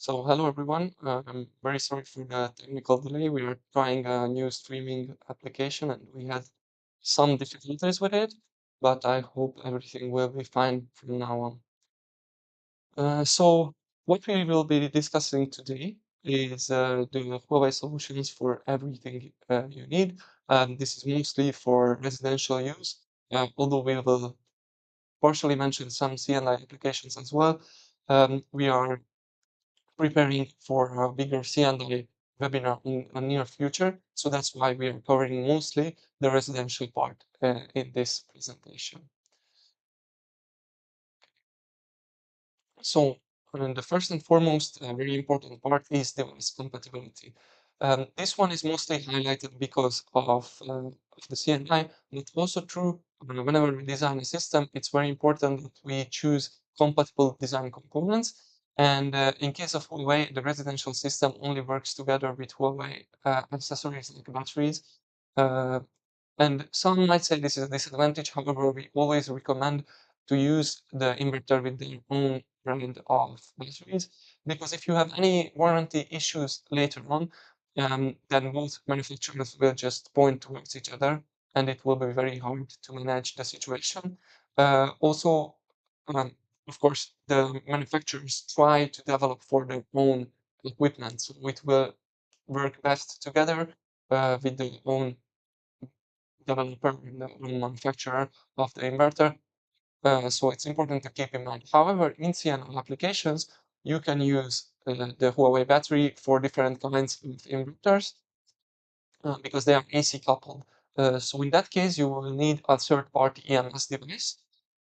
So hello everyone. I'm very sorry for the technical delay. We are trying a new streaming application and we had some difficulties with it, but I hope everything will be fine from now on. So what we will be discussing today is the Huawei solutions for everything you need. This is mostly for residential use, although we will partially mention some CNI applications as well. We are preparing for a bigger C&I webinar in the near future. So that's why we are covering mostly the residential part in this presentation. So the first and foremost, very important part is device compatibility. This one is mostly highlighted because of the CNI, and it's also true whenever we design a system, it's very important that we choose compatible design components. And in case of Huawei, the residential system only works together with Huawei accessories like batteries. Uh, and some might say this is a disadvantage. However, we always recommend to use the inverter with their own brand of batteries, because if you have any warranty issues later on, then both manufacturers will just point towards each other, and it will be very hard to manage the situation. Also, um, of course, the manufacturers try to develop for their own equipment, so it will work best together with their own developer and the manufacturer of the inverter. So it's important to keep in mind. However, in CNI applications, you can use the Huawei battery for different kinds of inverters because they are AC coupled. So in that case, you will need a third-party EMS device,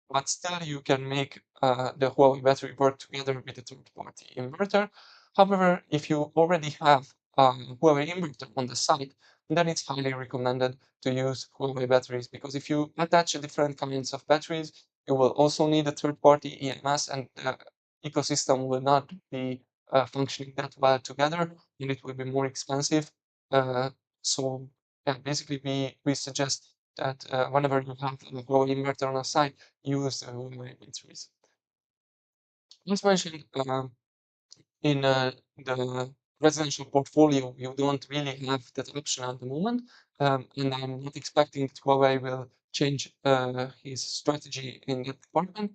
but still you can make the Huawei battery work together with the third-party inverter. However, if you already have a Huawei inverter on the site, then it's highly recommended to use Huawei batteries, because if you attach different kinds of batteries, you will also need a third-party EMS, and the ecosystem will not be functioning that well together, and it will be more expensive. Uh, so yeah, basically we suggest that whenever you have a Huawei inverter on a site, use Huawei batteries. As mentioned, in the residential portfolio, you don't really have that option at the moment, and I'm not expecting that Huawei will change his strategy in that department.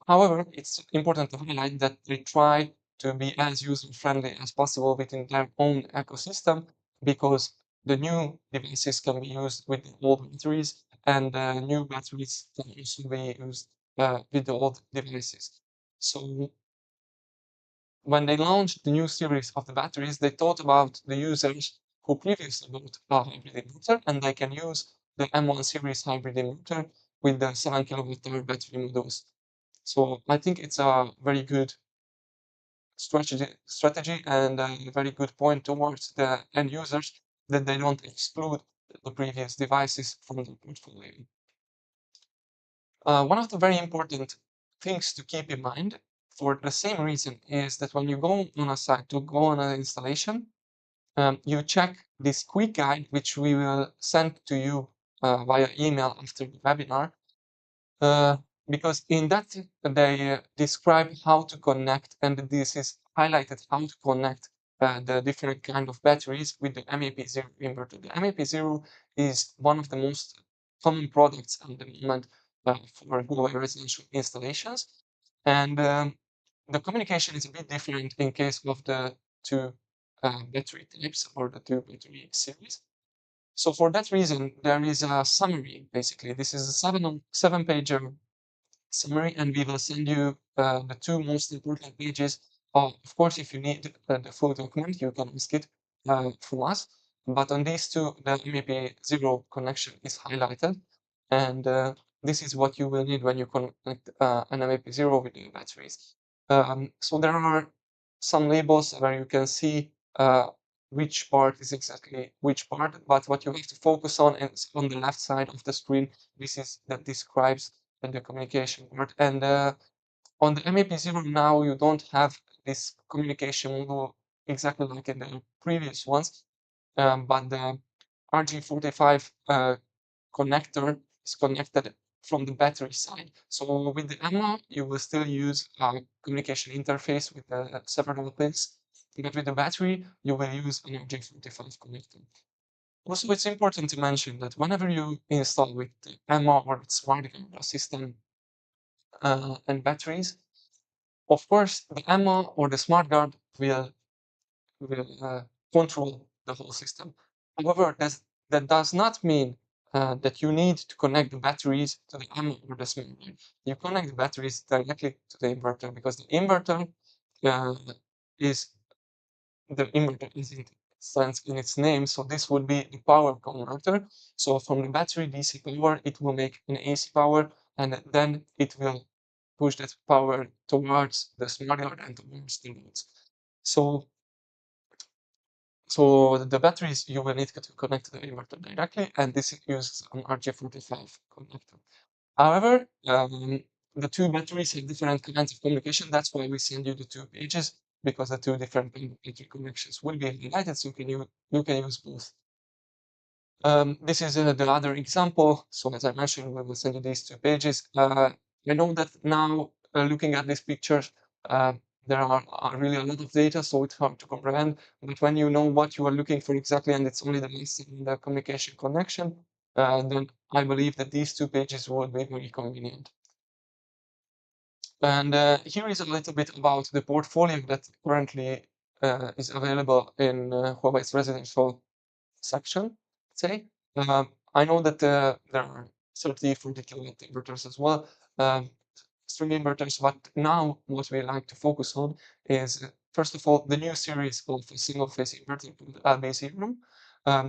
However, it's important to highlight that they try to be as user-friendly as possible within their own ecosystem, because the new devices can be used with the old batteries, and the new batteries can also be used with the old devices. So when they launched the new series of the batteries, they thought about the users who previously bought a hybrid inverter, and they can use the M1 series hybrid inverter with the 7 kilowatt hour battery modules. So I think it's a very good strategy and a very good point towards the end users, that they don't exclude the previous devices from the portfolio. One of the very important things to keep in mind, for the same reason, is that when you go on a site to go on an installation, you check this quick guide, which we will send to you via email after the webinar, uh, because in that they describe how to connect, and this is highlighted how to connect the different kind of batteries with the MAP0 inverter. The MAP0 is one of the most common products at the moment for Huawei residential installations, and the communication is a bit different in case of the two battery types or the two battery series. So for that reason, there is a summary. Basically, this is a seven-page summary, and we will send you the two most important pages. Of course, if you need the full document, you can ask it from us. But on these two, the MAP0 connection is highlighted, and this is what you will need when you connect an MAP0 with the batteries. So there are some labels where you can see which part is exactly which part, but what you have to focus on is on the left side of the screen. This is that describes the communication part. And on the MAP0 now, you don't have this communication module exactly like in the previous ones, but the RG45 connector is connected from the battery side. So with the EMA, you will still use a communication interface with the several pins, but with the battery, you will use an RJ45 connector. Also, it's important to mention that whenever you install with the EMA or with SmartGuard system and batteries, of course, the EMA or the SmartGuard will control the whole system. However, that does not mean that you need to connect the batteries to the EMA or the SmartGuard. You connect the batteries directly to the inverter because the inverter uh, is the inverter is in stands in its name, so this would be the power converter. So from the battery DC power, it will make an AC power, and then it will push that power towards the smart yard and towards the loads. So the batteries you will need to connect to the inverter directly, and this uses an RJ45 connector. However, the two batteries have different kinds of communication. That's why we send you the 2 pages, because the two different battery connections will be highlighted, so you can use both. This is the other example. So as I mentioned, we will send you these 2 pages. I know that now, looking at these pictures, there are really a lot of data, so it's hard to comprehend. But when you know what you are looking for exactly, and it's only the list in the communication connection, then I believe that these 2 pages will be very convenient. And here is a little bit about the portfolio that currently is available in Huawei's residential section, say. I know that there are 30, 40 kilowatt inverters as well, string inverters, but now what we like to focus on is, first of all, the new series of a single phase inverter called LB0.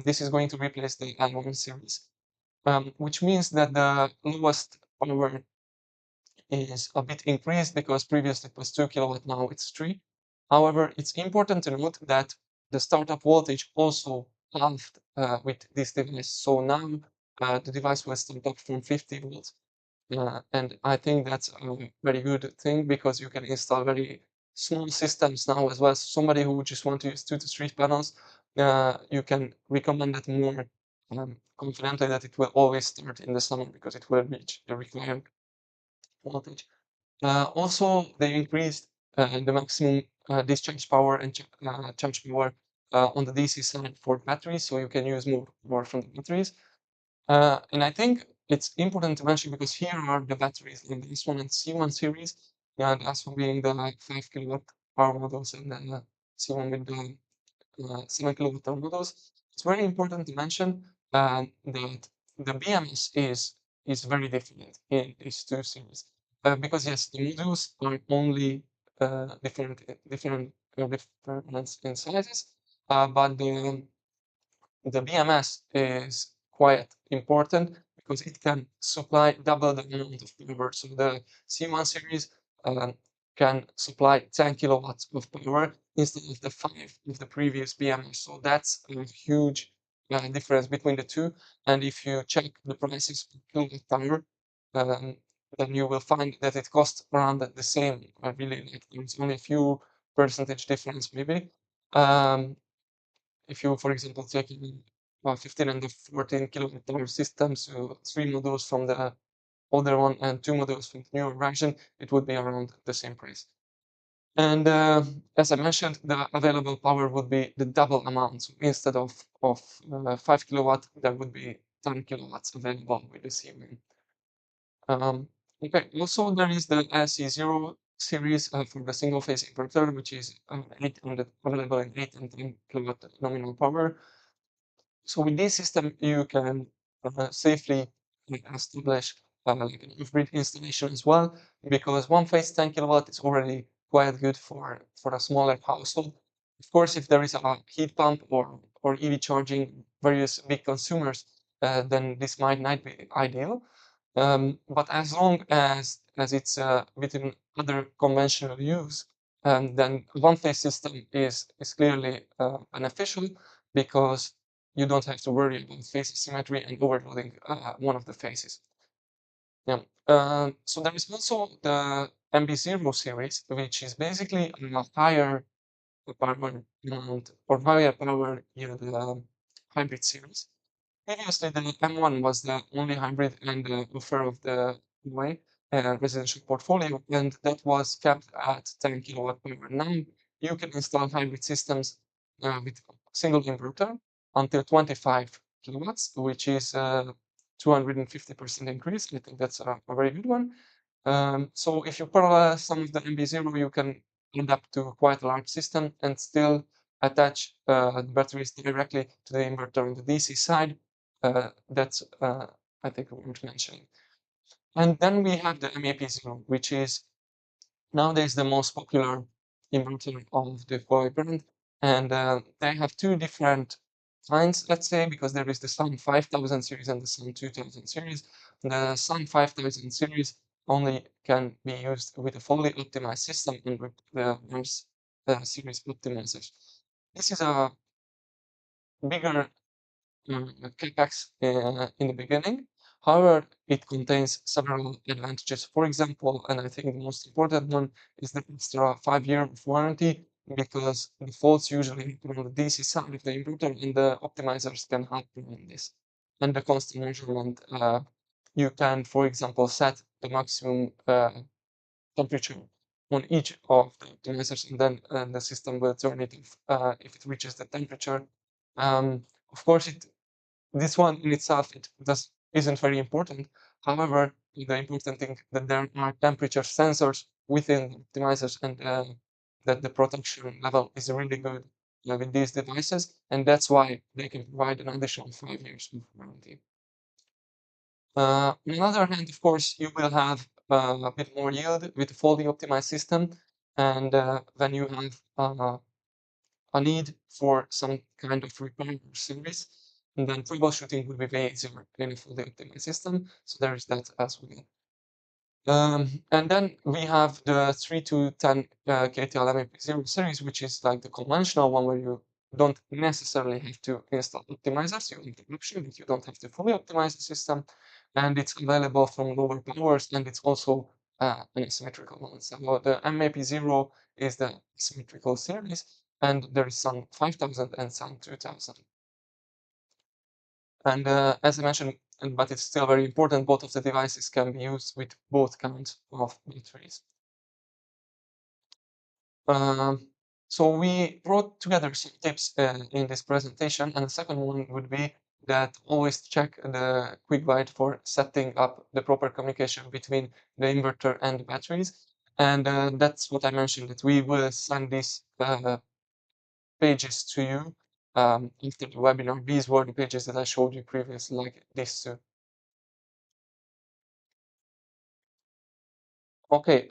This is going to replace the L1 series, which means that the lowest power is a bit increased because previously it was 2 kilowatt, now it's 3. However, it's important to note that the startup voltage also halved with this device. So now the device will start up from 50 volts. And I think that's a very good thing because you can install very small systems now as well. So somebody who just want to use 2 to 3 panels, you can recommend it more confidently that it will always start in the summer because it will reach the required voltage. Also, they increased the maximum discharge power and charge power on the DC side for batteries, so you can use more from the batteries. And I think it's important to mention because here are the batteries in the S1 and C1 series. Yeah, the S1 being the 5 kilowatt hour models and then the C1 with the 7 kilowatt hour models. It's very important to mention that the BMS is very different in these two series. Because yes, the modules are only different in sizes, but the BMS is quite important because it can supply double the amount of power. So the C1 series uh, can supply 10 kilowatts of power instead of the 5 of the previous BMS. So that's a huge difference between the two. And if you check the prices per kilowatt power, um, then you will find that it costs around the same. Really, like there's only a few percentage difference maybe. If you, for example, take 15 and the 14 kilowatt hour systems, so 3 modules from the older one and 2 modules from the newer version, it would be around the same price. And as I mentioned, the available power would be the double amount. So instead of 5 kilowatt, there would be 10 kilowatts available with the C1. Okay, also there is the SE0 series for the single phase inverter, which is 800 available in 8 and 10 kilowatt nominal power. So with this system, you can safely establish like an off-grid installation as well, because one phase 10 kilowatt is already quite good for a smaller household. Of course, if there is a heat pump or EV charging various big consumers, then this might not be ideal. But as long as it's within other conventional use, then one-phase system is clearly beneficial because you don't have to worry about phase symmetry and overloading one of the phases. Yeah. So there is also the MB0 series, which is basically a higher power amount or higher power yield hybrid series. Previously, the M1 was the only hybrid and offer of the Huawei residential portfolio, and that was capped at 10 kilowatt power. Now you can install hybrid systems with a single inverter until 25 kilowatts, which is 250% increase. I think that's a very good one. So if you parallel some of the MB0, you can end up to quite a large system and still attach batteries directly to the inverter on the DC side. That's I think worth mentioning. And then we have the MAP0, which is nowadays the most popular inverter of the Huawei brand. And they have two different kinds, let's say, because there is the Sun 5000 series and the Sun 2000 series. The Sun 5000 series only can be used with a fully optimized system and with the Mars series optimizers. This is a bigger capex in the beginning. However, it contains several advantages. For example, and I think the most important one is the extra 5 year of warranty, because the faults usually happen on the DC side of the inverter, and the optimizers can help prevent this. And the constant measurement, you can, for example, set the maximum temperature on each of the optimizers, and then the system will turn it off if it reaches the temperature. Of course, this one in itself isn't very important. However, the important thing that there are temperature sensors within optimizers, and that the protection level is really good with these devices, and that's why they can provide an additional 5 years of warranty. On the other hand, of course, you will have a bit more yield with a fully optimized system, and when you have a need for some kind of repair or service, and then troubleshooting will be very easier in a fully optimized system. So there is that as well. And then we have the 3 to 10 KTL MAP0 series, which is like the conventional one where you don't necessarily have to install optimizers. You have the option, but you don't have to fully optimize the system. And it's available from lower powers, and it's also an asymmetrical one. So the MAP0 is the symmetrical series, and there is some 5000 and some 2000. And as I mentioned, but it's still very important, both of the devices can be used with both kinds of batteries. So we brought together some tips in this presentation, and the second one would be that always check the quick guide for setting up the proper communication between the inverter and the batteries. And that's what I mentioned, that we will send these pages to you after the webinar. These were the pages that I showed you previously, like this two. Okay,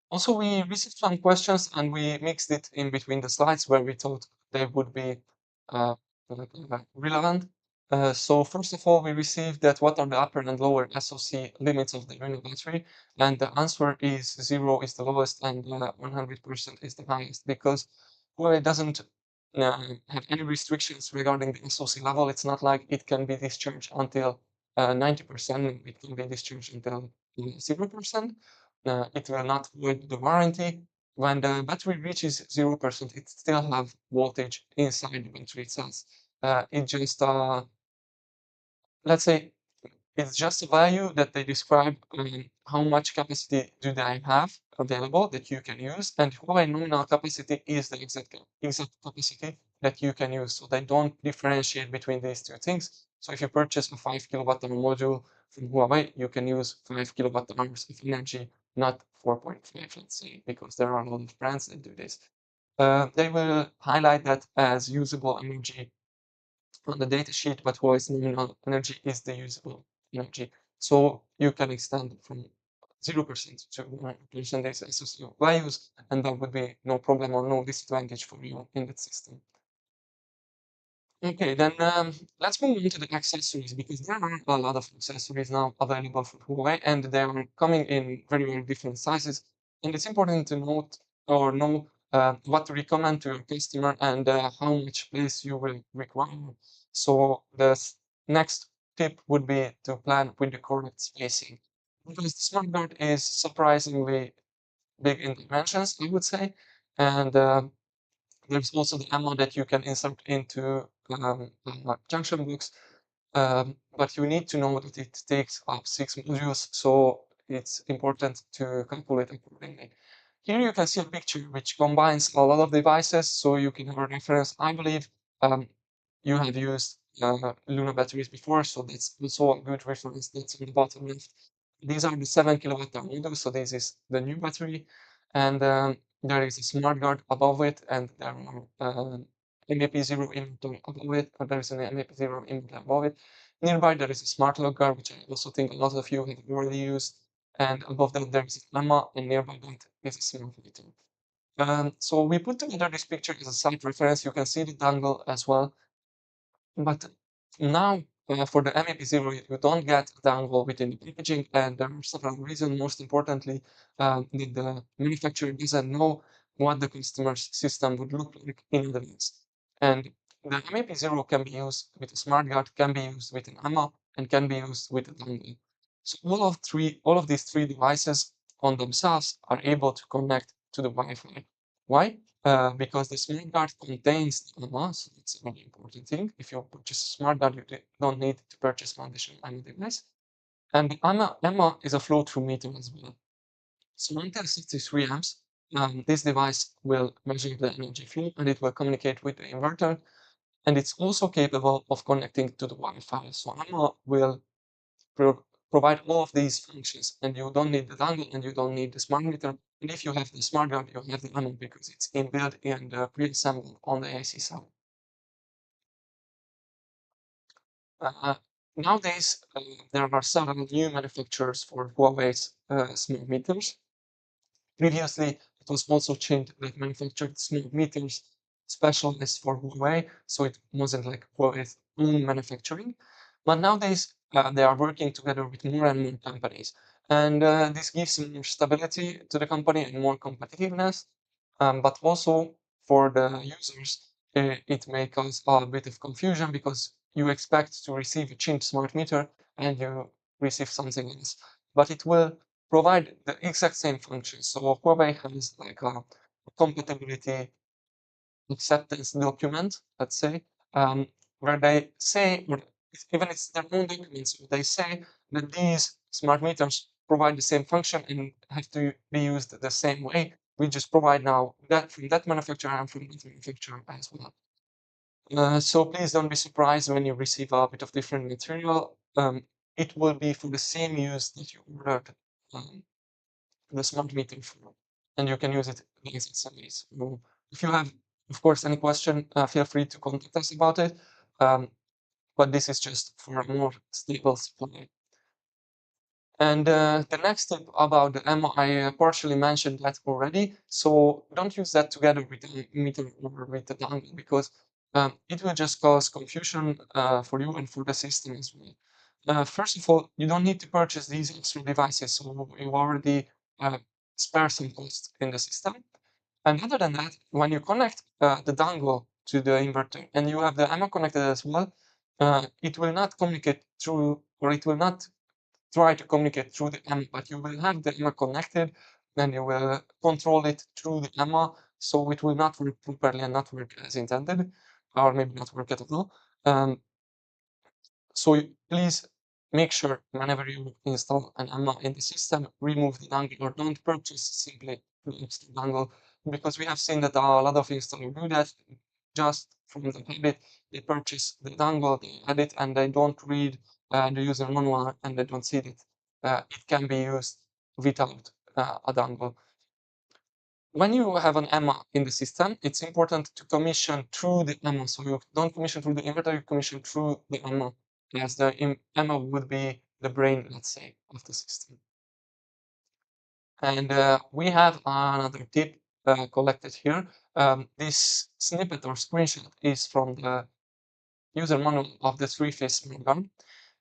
also we received some questions and we mixed it in between the slides where we thought they would be uh, relevant. So first of all, we received that what are the upper and lower SOC limits of the Reno battery? And the answer is 0 is the lowest and 100% is the highest, because Huawei doesn't have any restrictions regarding the SOC level. It's not like it can be discharged until 90%, it can be discharged until 0%. It will not void the warranty. When the battery reaches 0%, it still have voltage inside the battery itself. It just, let's say, it's just a value that they describe how much capacity do they have available that you can use, and Huawei nominal capacity is the exact capacity that you can use. So they don't differentiate between these two things. So if you purchase a 5 kilowatt hour module from Huawei, you can use 5 kilowatt hours of energy, not 4.5, let's say, because there are a lot of brands that do this. They will highlight that as usable energy on the data sheet, but Huawei's nominal energy is the usable energy. So you can extend from 0% to 100% as SOC values, and that would be no problem or no disadvantage for you in that system. Okay, then let's move into the accessories, because there are a lot of accessories now available from Huawei, and they are coming in very, very different sizes. And it's important to note or know what to recommend to your customer and how much space you will require. So the next tip would be to plan with the correct spacing, because the smart board is surprisingly big in dimensions, I would say, and there's also the ammo that you can insert into junction box. but you need to know that it takes up 6 modules, so it's important to calculate accordingly. Here you can see a picture which combines a lot of devices, so you can have a reference. I believe um, you have used Luna batteries before, so that's also a good reference. That's on the bottom left. These are the 7 kilowatt hour model, so this is the new battery, and there is a smart guard above it, and there are MAP0 inverter above it, or there is an MAP0 inverter above it. Nearby there is a smart lock guard, which I also think a lot of you have already used, and above that there is a lemma, and nearby that is a smart meter. So we put together this picture as a site reference. You can see the dongle as well. But now, for the MAP0, you don't get a dongle within the packaging, and there are several reasons. Most importantly, the manufacturer doesn't know what the customer's system would look like in advance. And the MAP0 can be used with a smart guard, can be used with an AMA, and can be used with a dongle. So all of these three devices on themselves are able to connect to the Wi-Fi. Why? Because the smart guard contains the AMA, so that's a very important thing. If you purchase a smart guard, you don't need to purchase an additional AMA device. And the AMA is a flow-through meter as well. So until 63 amps, this device will measure the energy flow and it will communicate with the inverter. And it's also capable of connecting to the Wi-Fi. So AMA will provide all of these functions, and you don't need the dongle and you don't need the smart meter. And if you have the smart guard, you have the AMA because it's inbuilt and pre-assembled on the AC side. Uh, Nowadays, there are several new manufacturers for Huawei's smart meters. Previously, it was also changed that manufactured smart meters specialized for Huawei, so it wasn't like Huawei's own manufacturing. But nowadays, they are working together with more and more companies, and this gives more stability to the company and more competitiveness. But also for the users, it may cause a bit of confusion because you expect to receive a changed smart meter and you receive something else. But it will provide the exact same function. So Huawei has like a compatibility acceptance document, let's say, where they say, or even it's their own documents, they say that these smart meters provide the same function and have to be used the same way. We just provide now that from that manufacturer and from that manufacturer as well. So please don't be surprised when you receive a bit of different material. It will be for the same use that you ordered um, the smart meter for, and you can use it in some ways. So if you have, of course, any question, feel free to contact us about it. Um, but this is just for a more stable supply. And the next tip about the ammo, I partially mentioned that already. So don't use that together with the meter or with the dongle because it will just cause confusion for you and for the system as well. First of all, you don't need to purchase these extra devices, so you already uh, spare some cost in the system. And other than that, when you connect the dongle to the inverter and you have the ammo connected as well, it will not communicate through, or it will not try to communicate through the AMA, but you will have the AMA connected, then you will control it through the AMA, so it will not work properly and not work as intended, or maybe not work at all. So please make sure whenever you install an AMA in the system, remove the dongle or don't purchase simply the extra dongle, because we have seen that a lot of installers do that just from the habit. They purchase the dongle, they add it, and they don't read the user manual and they don't see that it can be used without a dongle. When you have an AMA in the system, it's important to commission through the AMA. So you don't commission through the inverter, you commission through the AMA, as the AMA would be the brain, let's say, of the system. And we have another tip collected here. This snippet or screenshot is from the user manual of the three-phase smart guard,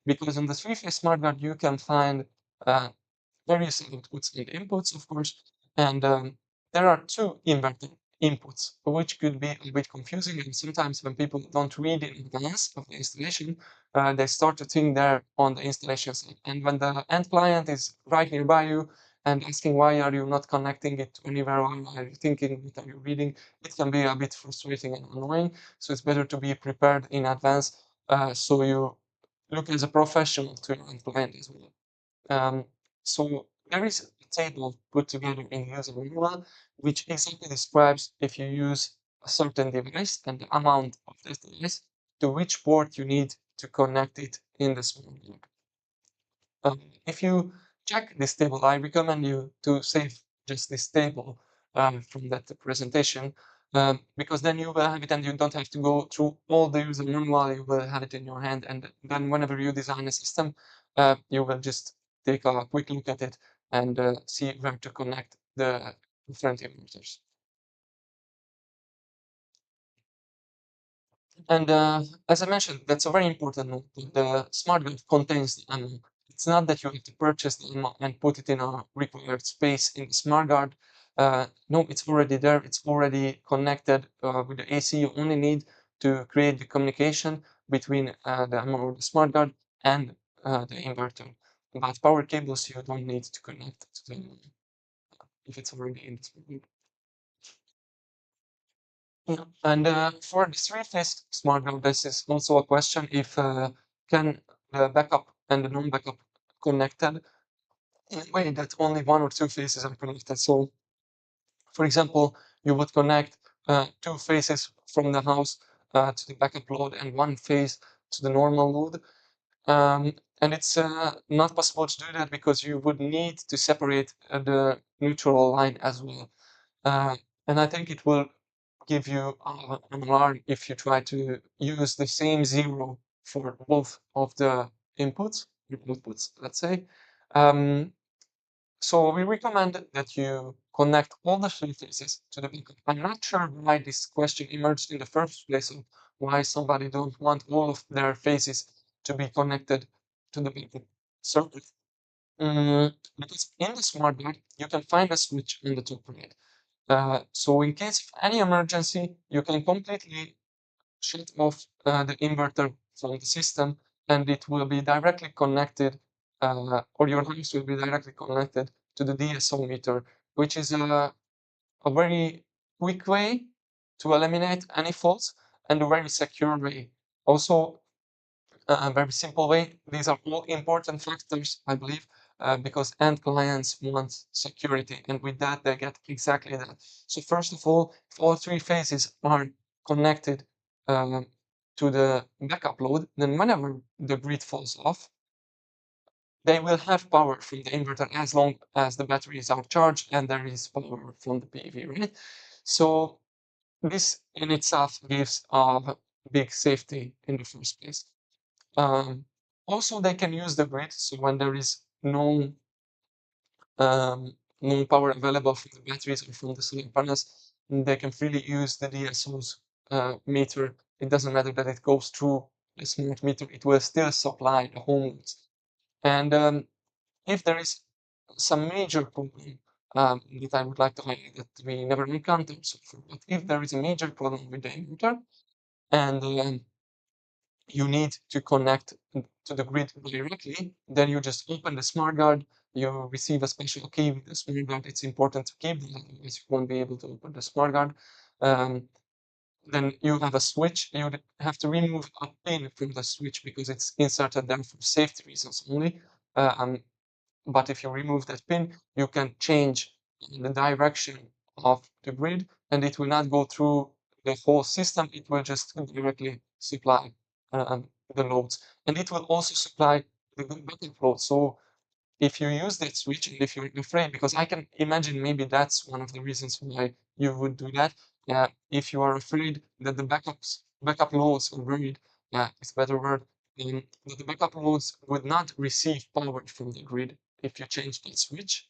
because in the three-phase smart guard you can find various outputs and inputs, of course, and there are two inverter inputs, which could be a bit confusing, and sometimes when people don't read in advance of the installation, they start to think they're on the installation side, and when the end client is right nearby you and asking why are you not connecting it to anywhere, why are you thinking, what are you reading, it can be a bit frustrating and annoying, so it's better to be prepared in advance so you look as a professional to your end client as well. So there is a table put together in user manual, which exactly describes if you use a certain device and the amount of this device to which port you need to connect it in the smart grid. If you check this table, I recommend you to save just this table from that presentation, because then you will have it and you don't have to go through all the user manual, you will have it in your hand, and then whenever you design a system, you will just take a quick look at it and see where to connect the different inverters. And as I mentioned, that's a very important note. The smart grid contains the ammo. It's not that you have to purchase the ammo and put it in a required space in the smart guard. No, it's already there. It's already connected with the AC. You only need to create the communication between the ammo or the smart guard and the inverter. But power cables you don't need to connect to them if it's already in the smart grid. Yeah, and for the three-phase smart grid, this is also a question if can the backup and the non-backup connected in a way that only one or two phases are connected. So, for example, you would connect two phases from the house to the backup load and one phase to the normal load. And it's not possible to do that because you would need to separate the neutral line as well. Uh, and I think it will give you an alarm if you try to use the same zero for both of the inputs, outputs, let's say. Um, so we recommend that you connect all the three phases to the backup. I'm not sure why this question emerged in the first place, of why somebody don't want all of their phases to be connected to the backup circuit. Because in the smart grid, you can find a switch in the top right. So in case of any emergency, you can completely shut off the inverter from the system and it will be directly connected, or your house will be directly connected to the DSO meter, which is a very quick way to eliminate any faults and a very secure way. Also, a very simple way. These are all important factors, I believe, because end clients want security, and with that, they get exactly that. So first of all, if all three phases are connected um, to the backup load, then whenever the grid falls off, they will have power from the inverter as long as the batteries are charged and there is power from the PV, right? So this in itself gives a big safety in the first place. Um, Also, they can use the grid, so when there is no power available from the batteries or from the solar panels, they can freely use the DSO's meter. It doesn't matter that it goes through a smart meter, it will still supply the home loads. And if there is some major problem that I would like to highlight that we never encountered so far, but if there is a major problem with the inverter and you need to connect to the grid directly, then you just open the smart guard, you receive a special key with the smart guard. It's important to keep that, otherwise you won't be able to open the smart guard. Then you have a switch, you would have to remove a pin from the switch because it's inserted there for safety reasons only. But if you remove that pin, you can change the direction of the grid and it will not go through the whole system. It will just directly supply the loads. And it will also supply the backup load. So if you use that switch and if you're afraid, because I can imagine maybe that's one of the reasons why you would do that. If you are afraid that the backup loads are buried, it's a better word, that the backup loads would not receive power from the grid if you change that switch,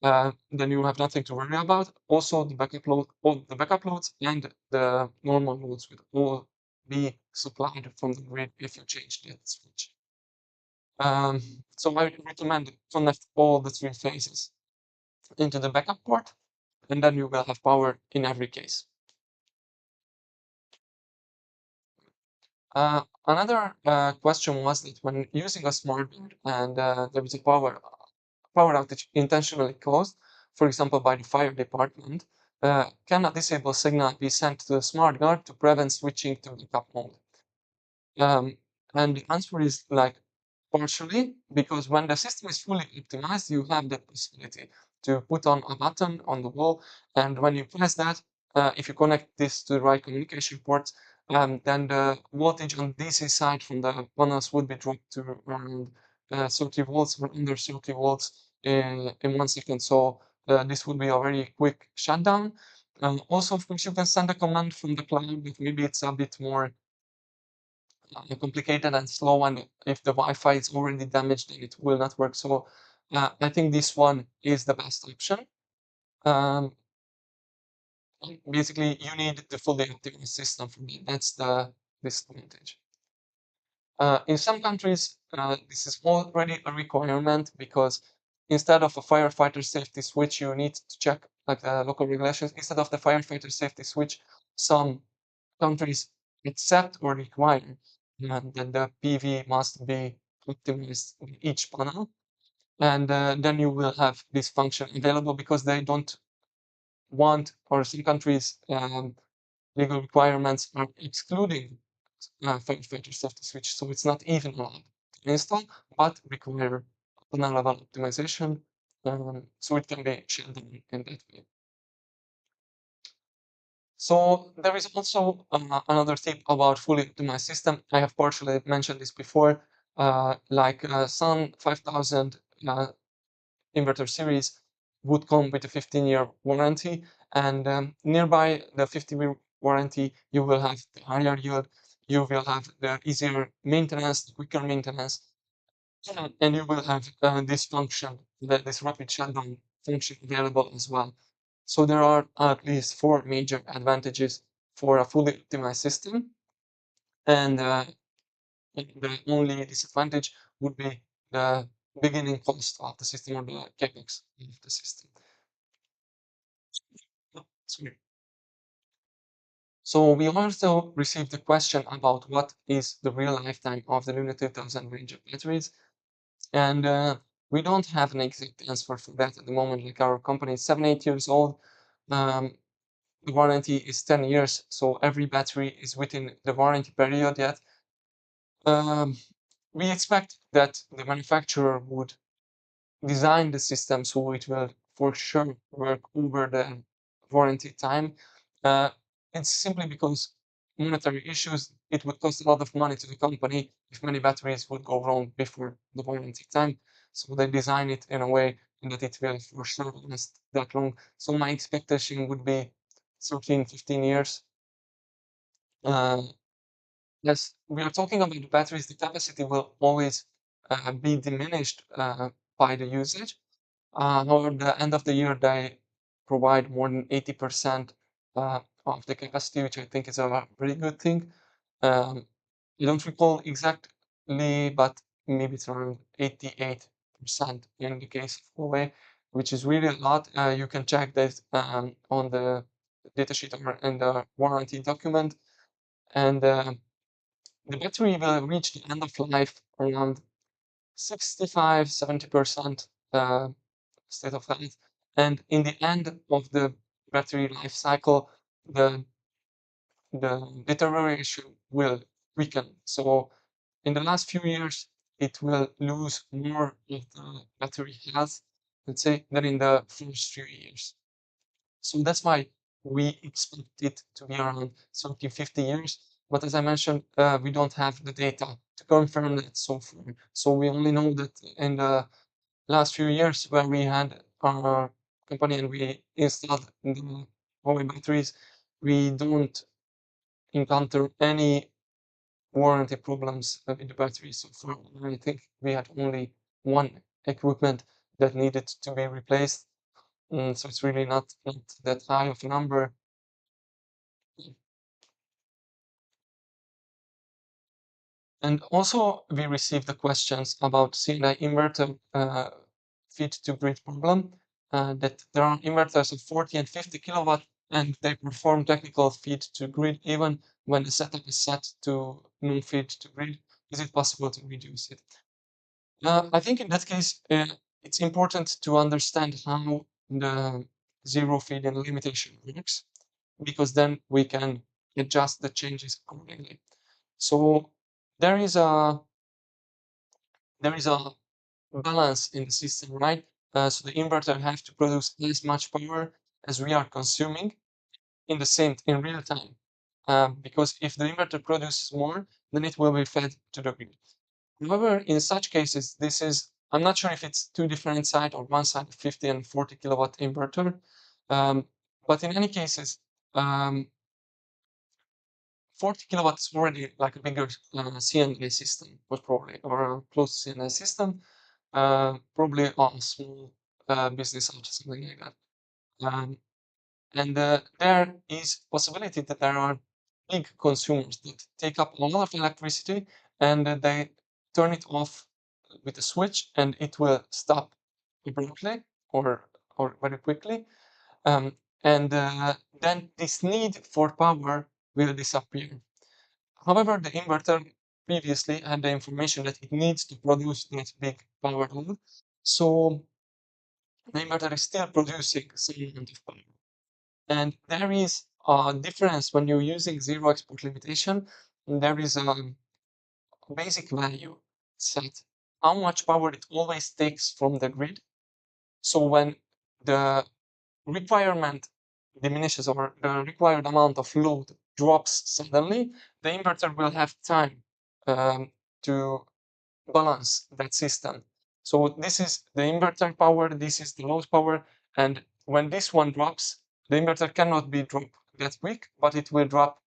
then you have nothing to worry about. Also, all the backup loads and the normal loads will all be supplied from the grid if you change that switch. Um, so I recommend connect all the three phases into the backup port, and then you will have power in every case. Another question was that when using a smart grid and there is a power outage intentionally caused, for example by the fire department, can a disabled signal be sent to the smart guard to prevent switching to backup mode? Um, And the answer is like partially, because when the system is fully optimized, you have the possibility to put on a button on the wall, and when you press that, if you connect this to the right communication port, then the voltage on DC side from the panels would be dropped to around 30 volts or under 30 volts in 1 second. So this would be a very quick shutdown. Also, of course, you can send a command from the cloud, but maybe it's a bit more complicated and slow, and if the Wi-Fi is already damaged, then it will not work. So I think this one is the best option. Um, Basically, you need the fully optimized system for me. That's the disadvantage. In some countries, this is already a requirement, because instead of a firefighter safety switch, you need to check like the local regulations. Instead of the firefighter safety switch, some countries accept or require that the PV must be optimized in each panel, and then you will have this function available, because they don't want, or some countries legal requirements are excluding firefighter safety switch, so it's not even allowed to install, but require panel level optimization, so it can be shut down in that way. So there is also another tip about fully optimized system. I have partially mentioned this before, like Sun 5000 inverter series would come with a 15-year warranty, and nearby the 50-year warranty, you will have the higher yield, you will have the easier maintenance, the quicker maintenance, and you will have this function, this rapid shutdown function available as well. So there are at least 4 major advantages for a fully optimized system, and the only disadvantage would be the beginning cost of the system, or the capex of the system. Oh, sorry. So we also received a question about what is the real lifetime of the Luna 2000 range of batteries, and we don't have an exact answer for that at the moment. Like, our company is 7-8 years old. Um, the warranty is 10 years, so every battery is within the warranty period yet. We expect that the manufacturer would design the system so it will for sure work over the warranty time. Uh, it's simply because monetary issues, it would cost a lot of money to the company if many batteries would go wrong before the warranty time. So they design it in a way that it will for sure last that long. So my expectation would be 13, 15 years. Uh, yes, we are talking about the batteries. The capacity will always be diminished by the usage. However, the end of the year, they provide more than 80% of the capacity, which I think is a very good thing. I don't recall exactly, but maybe it's around 88% in the case of Huawei, which is really a lot. You can check this on the datasheet or in the warranty document. And the battery will reach the end of life around 65, 70% state of health. And in the end of the battery life cycle, the deterioration will weaken. So in the last few years, it will lose more of the battery health, let's say, than in the first few years. So that's why we expect it to be around 30, 50 years. But as I mentioned, we don't have the data to confirm that so far. So we only know that in the last few years, where we had our company and we installed the Huawei batteries, we don't encounter any warranty problems with the batteries so far. I think we had only one equipment that needed to be replaced. So it's really not that high of a number. And also, we received the questions about C&I inverter feed to grid problem, that there are inverters of 40 and 50 kilowatt, and they perform technical feed to grid even when the setup is set to no feed to grid. Is it possible to reduce it? I think in that case, it's important to understand how the zero feed-in limitation works, because then we can adjust the changes accordingly. So there is a balance in the system, right? So the inverter has to produce as much power as we are consuming in real time. Because if the inverter produces more, then it will be fed to the grid. However, in such cases, I'm not sure if it's two different sides or one side, 50 and 40 kilowatt inverter. But in any cases, 40 kilowatts is already like a bigger CNI system, most probably, or a close to CNI system, probably on a small business or something like that. And there is possibility that there are big consumers that take up a lot of electricity and they turn it off with a switch and it will stop abruptly or very quickly. And then this need for power will disappear. However, the inverter previously had the information that it needs to produce that big power load. So the inverter is still producing some amount of power. And there is a difference when you're using zero export limitation. There is a basic value set how much power it always takes from the grid. So when the requirement diminishes or the required amount of load drops suddenly, the inverter will have time to balance that system. So this is the inverter power, this is the load power, and when this one drops, the inverter cannot be dropped that quick, but it will drop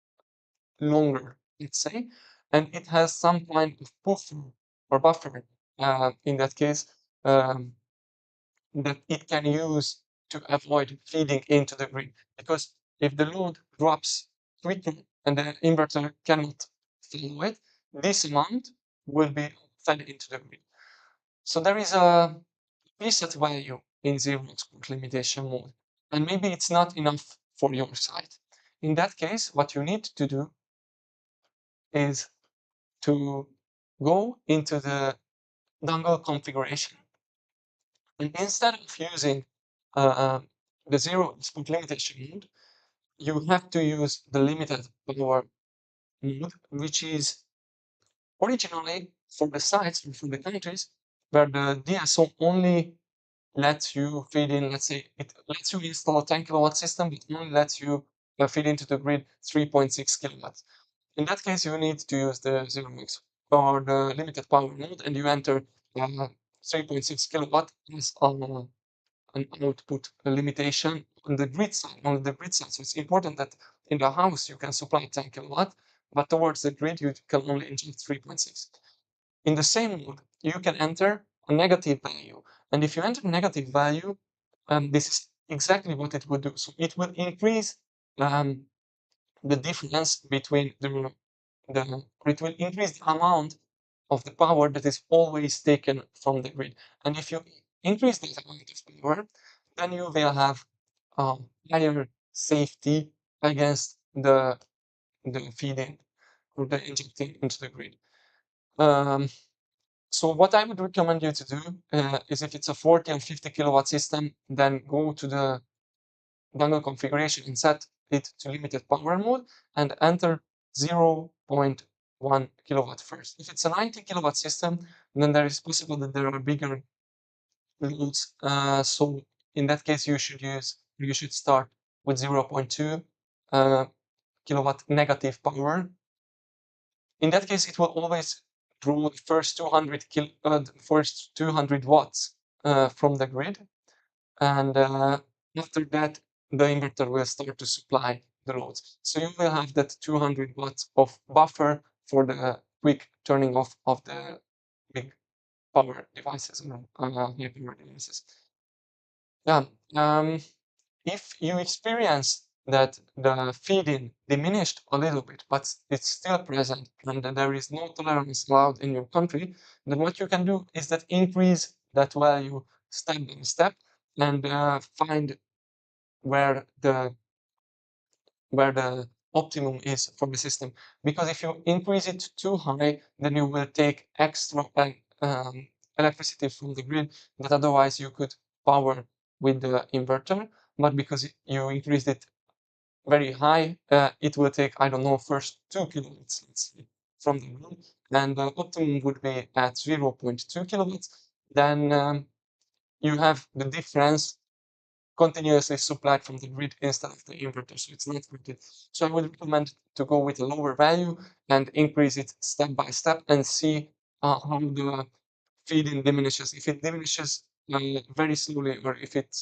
longer, let's say, and it has some kind of buffer in that case um, that it can use to avoid feeding into the grid. Because if the load drops quickly and the inverter cannot follow it, this amount will be fed into the grid. So there is a preset value in zero export limitation mode, and maybe it's not enough for your site. In that case, what you need to do is to go into the dongle configuration. And instead of using uh, the zero export limitation mode, you have to use the limited power mode, which is originally for the sites or for the countries where the DSO only lets you feed in, let's say, it lets you install a 10 kilowatt system, but only lets you feed into the grid 3.6 kilowatts. In that case, you need to use the zero mix or the limited power mode, and you enter 3.6 kilowatt as an output limitation on the grid side. So it's important that in the house you can supply 10 kilowatt, but towards the grid you can only inject 3.6. In the same mode, you can enter a negative value. And if you enter a negative value, this is exactly what it would do. So it will increase the difference between it will increase the amount of the power that is always taken from the grid. And if you increase this amount of power, then you will have higher safety against the feeding or the injecting into the grid. So what I would recommend you to do is if it's a 40 and 50 kilowatt system, then go to the dongle configuration and set it to limited power mode and enter 0.1 kilowatt first. If it's a 90 kilowatt system, then there is possible that there are bigger loads. So in that case, you should start with 0.2 kilowatt negative power. In that case, it will always draw the first 200 watts from the grid, and after that, the inverter will start to supply the loads. So you will have that 200 watts of buffer for the quick turning off of the big power devices, high power devices. Yeah. If you experience that the feeding diminished a little bit, but it's still present and that there is no tolerance allowed in your country, then what you can do is that increase that value step by step and find where the optimum is for the system. Because if you increase it too high, then you will take extra electricity from the grid that otherwise you could power with the inverter. But because you increased it very high, it will take, I don't know, first 2 kilowatts, let's say. from the room, and the optimum would be at 0.2 kilowatts. Then you have the difference continuously supplied from the grid instead of the inverter, so it's not gridded. So I would recommend to go with a lower value and increase it step by step and see how the feed-in diminishes. If it diminishes very slowly, or if it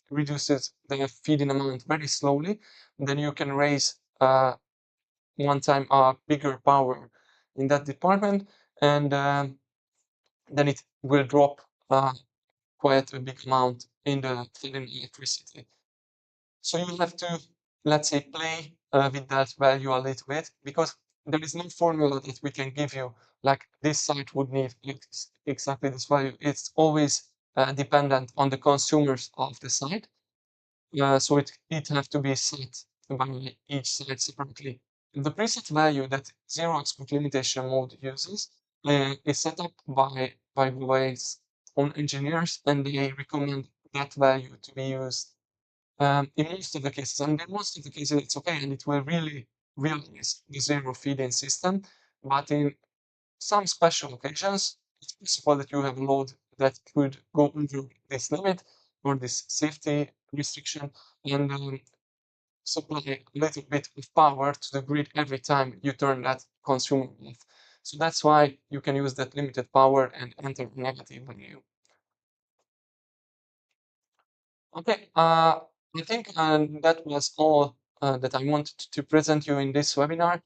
reduces the feed-in amount very slowly, then you can raise one time a bigger power in that department, and then it will drop quite a big amount in the feed-in electricity. So you have to, let's say, play with that value a little bit, because there is no formula that we can give you, like this site would need exactly this value. It's always dependent on the consumers of the site. So it have to be set by each site separately. The preset value that zero export limitation mode uses is set up by Huawei's own engineers, and they recommend that value to be used in most of the cases. And in most of the cases, it's okay, and it will really realize the zero feed-in system. But in some special occasions, it's possible that you have a load that could go over this limit or this safety restriction, and supply a little bit of power to the grid every time you turn that consumer off. So that's why you can use that limited power and enter negative value. Okay, I think that was all that I wanted to present you in this webinar.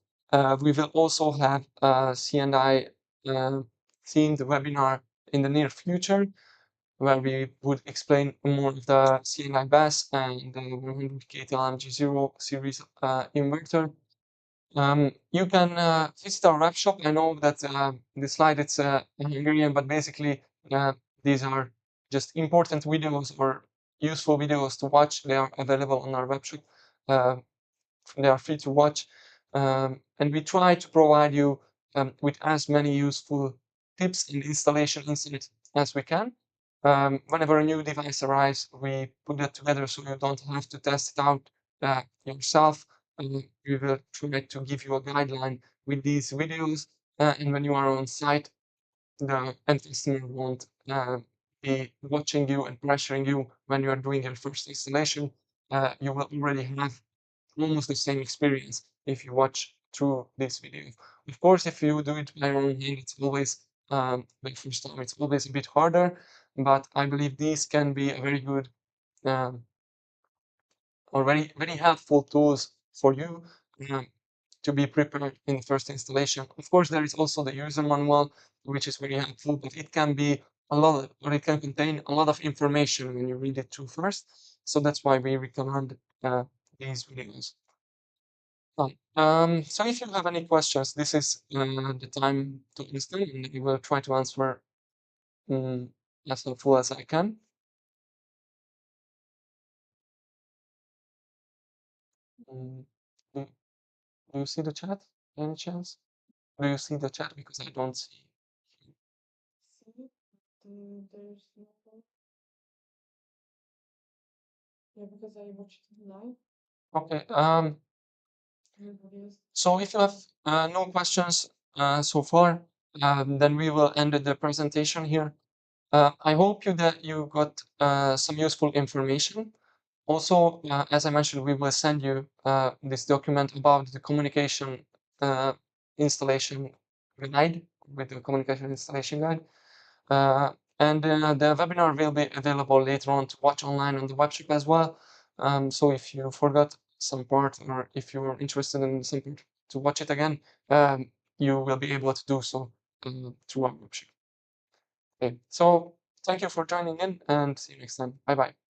We will also have a CNI themed webinar in the near future, where we would explain more of the CNI bus and the 100 kTLM G0 series inverter. You can visit our web shop. I know that the slide it's Hungarian, but basically these are just important videos or useful videos to watch. They are available on our web shop. Uh, they are free to watch, and we try to provide you with as many useful tips and installation insights as we can. Whenever a new device arrives, we put that together so you don't have to test it out yourself. We will try to give you a guideline with these videos, and when you are on site, the end customer won't be watching you and pressuring you when you are doing your first installation. You will already have almost the same experience if you watch through this video. Of course, if you do it by your own hand, it's always the first time it's always a bit harder, but I believe these can be a very good um, or very helpful tools for you um, to be prepared in the first installation. Of course, there is also the user manual, which is very helpful, but it can be a lot, or it can contain a lot of information when you read it through first. So that's why we recommend these videos. So if you have any questions, this is the time to ask them, and I will try to answer um, as helpful as I can. Um, do, do you see the chat? Any chance? Do you see the chat? Because I don't see. See, there's no. Yeah, because I watched it live. Okay. Nobody else. So if you have no questions so far, then we will end the presentation here. I hope that you got some useful information. Also, as I mentioned, we will send you this document about the communication installation guide, with the communication installation guide. And the webinar will be available later on to watch online on the webshop as well. So if you forgot some part, or if you're interested in some part to watch it again, you will be able to do so through our webshop. Okay, so thank you for joining in, and see you next time. Bye bye.